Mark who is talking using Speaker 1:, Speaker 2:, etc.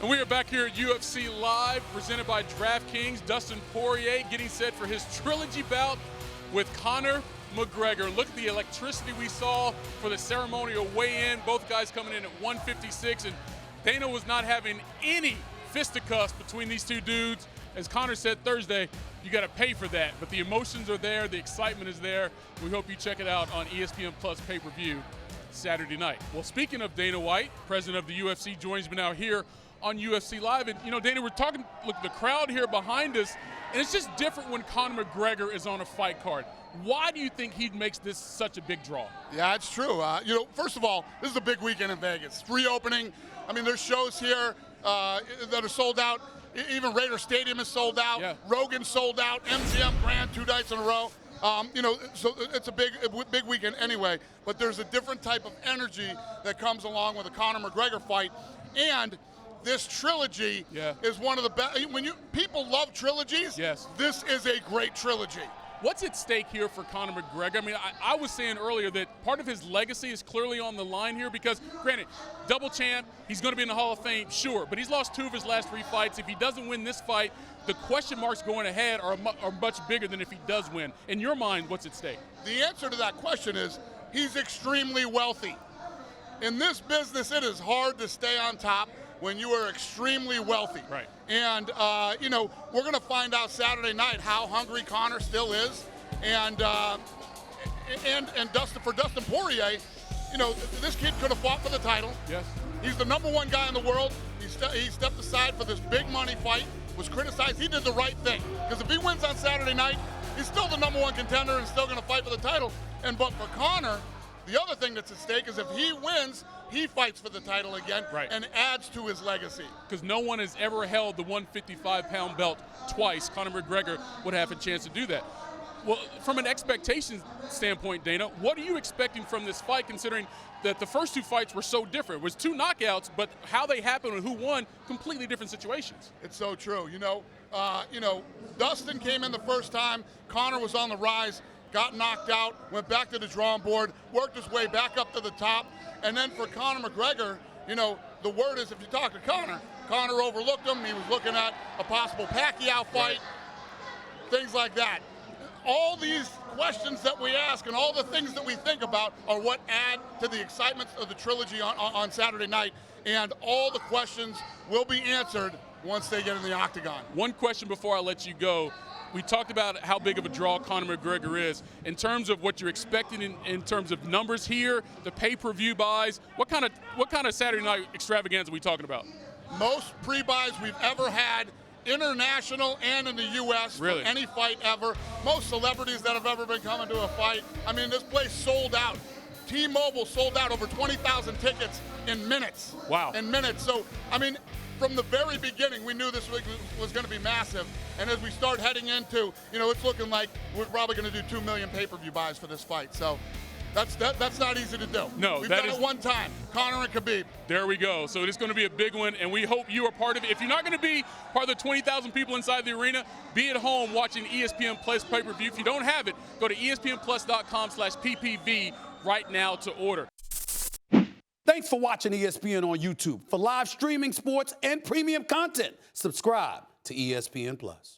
Speaker 1: And we are back here at UFC Live, presented by DraftKings. Dustin Poirier getting set for his trilogy bout with Conor McGregor. Look at the electricity we saw for the ceremonial weigh-in. Both guys coming in at 156, and Dana was not having any fisticuffs between these two dudes. As Conor said Thursday, you got to pay for that. But the emotions are there, the excitement is there. We hope you check it out on ESPN Plus pay-per-view Saturday night. Well, speaking of Dana White, president of the UFC, joins me now here on UFC Live. And, you know, Dana, we're talking, look, the crowd here behind us, and it's just different when Conor McGregor is on a fight card. Why do you think he makes this such a big draw?
Speaker 2: Yeah, it's true. First of all, this is a big weekend in Vegas. It's reopening. I mean, there's shows here that are sold out. Even Raider Stadium is sold out.
Speaker 1: Yeah.
Speaker 2: Rogan sold out. MGM Grand 2 nights in a row. So it's a big weekend anyway. But there's a different type of energy that comes along with a Conor McGregor fight, and this trilogy is one of the best. People love trilogies.
Speaker 1: Yes.
Speaker 2: This is a great trilogy.
Speaker 1: What's at stake here for Conor McGregor? I mean, I was saying earlier that part of his legacy is clearly on the line here because, granted, double champ, he's going to be in the Hall of Fame, sure, but he's lost 2 of his last 3 fights. If he doesn't win this fight, the question marks going ahead are much bigger than if he does win. In your mind, what's at stake?
Speaker 2: The answer to that question is he's extremely wealthy. In this business, it is hard to stay on top when you are extremely wealthy.
Speaker 1: Right.
Speaker 2: And, we're going to find out Saturday night how hungry Conor still is. And for Dustin Poirier, this kid could have fought for the title.
Speaker 1: Yes.
Speaker 2: He's the #1 guy in the world. He stepped aside for this big money fight, was criticized. He did the right thing. Because if he wins on Saturday night, he's still the #1 contender and still going to fight for the title. But for Conor, the other thing that's at stake is if he wins, he fights for the title again and adds to his legacy.
Speaker 1: Because no one has ever held the 155-pound belt twice. Conor McGregor would have a chance to do that. Well, from an expectation standpoint, Dana, what are you expecting from this fight, considering that the first 2 fights were so different? It was 2 knockouts, but how they happened and who won, completely different situations.
Speaker 2: It's so true. Dustin came in the first time. Conor was on the rise, got knocked out, went back to the drawing board, worked his way back up to the top. And then for Conor McGregor, the word is if you talk to Conor overlooked him. He was looking at a possible Pacquiao fight, things like that. All these questions that we ask and all the things that we think about are what add to the excitement of the trilogy on Saturday night. And all the questions will be answered once they get in the octagon.
Speaker 1: One question before I let you go. We talked about how big of a draw Conor McGregor is. In terms of what you're expecting in terms of numbers here, the pay-per-view buys, what kind of Saturday night extravaganza are we talking about?
Speaker 2: Most pre-buys we've ever had, international and in the U.S.
Speaker 1: Really?
Speaker 2: For any fight ever. Most celebrities that have ever been coming to a fight. I mean, this place sold out. T-Mobile sold out over 20,000 tickets in minutes.
Speaker 1: Wow.
Speaker 2: In minutes. So, I mean, from the very beginning, we knew this was going to be massive. And as we start heading into, it's looking like we're probably going to do 2 million pay-per-view buys for this fight. So that's not easy to do.
Speaker 1: No,
Speaker 2: We've done it one time, Conor and Khabib.
Speaker 1: There we go. So it's going to be a big one, and we hope you are part of it. If you're not going to be part of the 20,000 people inside the arena, be at home watching ESPN Plus pay-per-view. If you don't have it, go to espnplus.com/PPV right now to order.
Speaker 3: Thanks for watching ESPN on YouTube. For live streaming, sports, and premium content, subscribe to ESPN Plus.